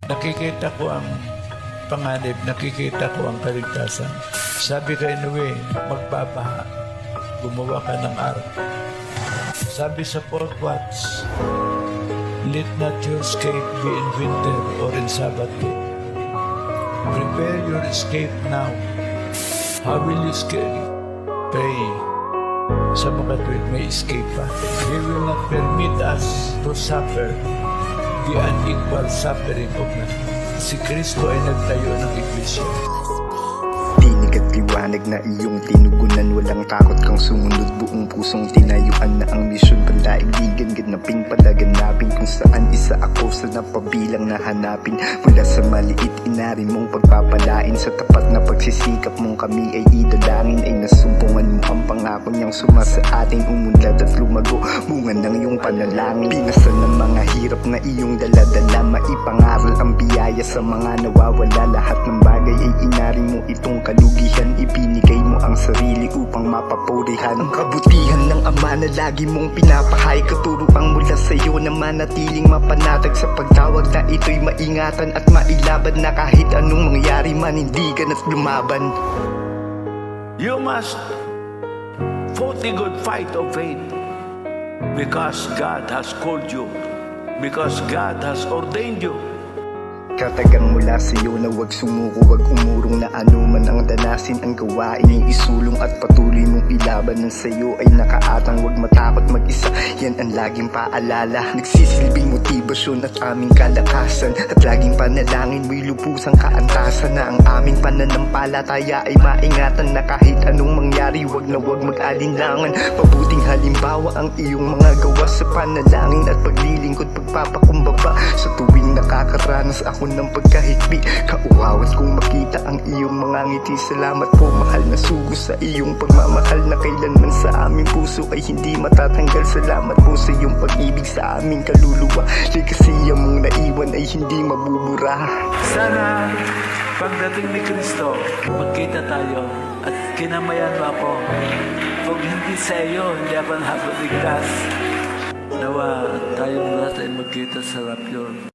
Nakikita ko ang panganib, nakikita ko ang kaligtasan. Sabi kay Noe, magbabaha, gumawa ka ng ark. Sabi sa fourth watch, let not your escape be in winter or in Sabbath day. Prepare your escape now. How will you escape? Pray. Sa mga tuwid may escape pa. He will not permit us to suffer the unequal suffering of man. Si Kristo ay nagtayo ng iglesia. Tinig at liwanag na iyong tinugunan, walang takot kang sumunod, buong pusong tinayuan na ang misyon, pandaigdigan, ganaping palaganapin, kung saan isa ako sa napabilang na hanapin. Mula sa maliit, inarin mong pagpapalain, sa tapat na pagsisikap mong kami ay idalangin, ay nasumpungan mo ang pangako niyang sumasa ating umunlad at lumago, bunga ng iyong panalangin. Pinasan ng mga hirap na iyong daladala, maipangaral ang biyaya sa mga nawawala, lahat ng bagay ay inarin mo itong kalugihan, ibinigay mo ang sarili upang mapapurihan ang kabutihan ng Ama na lagi mong pinapahay, katuruang mula sa iyo na manatiling mapanatag sa pagtawag na ito'y maingatan at mailaban, na kahit anong mangyari manindigan at lumaban. You must fight the good fight of faith because God has called you, because God has ordained you. Katagang mula sa iyo na wag sumuko, wag umurong, na anuman ang danasin ang gawain ay isulong at patuloy mong ilaban. Ng sa iyo ay nakaatang, wag matakot mag-isa, yan ang laging paalala. Nagsisilbing motibasyon at aming kalakasan, at laging panalangin mo'y lubusang kaantasan, na ang aming pananampalataya ay maingatan, na kahit anong mangyari wag na wag mag-alinlangan. Mabuting halimbawa ang iyong mga gawa sa panalangin at paglilingkod, pagpapakumbaba sa tuwing nakakaranas ako ng pagkahigpi. Kauhawan kong makita ang iyong mga ngiti. Salamat po mahal na sugo sa iyong pagmamahal, na kailanman sa aming puso ay hindi matatanggal. Salamat po sa iyong pag-ibig sa aming kaluluwa, ligasiya mong naiwan ay hindi mabubura. Sana pagdating ni Kristo, magkita tayo at kinamayan mo ako. Kung hindi sa iyo, hindi ako nakaligtas. Nawa tayong lahat ay magkita sa rapture.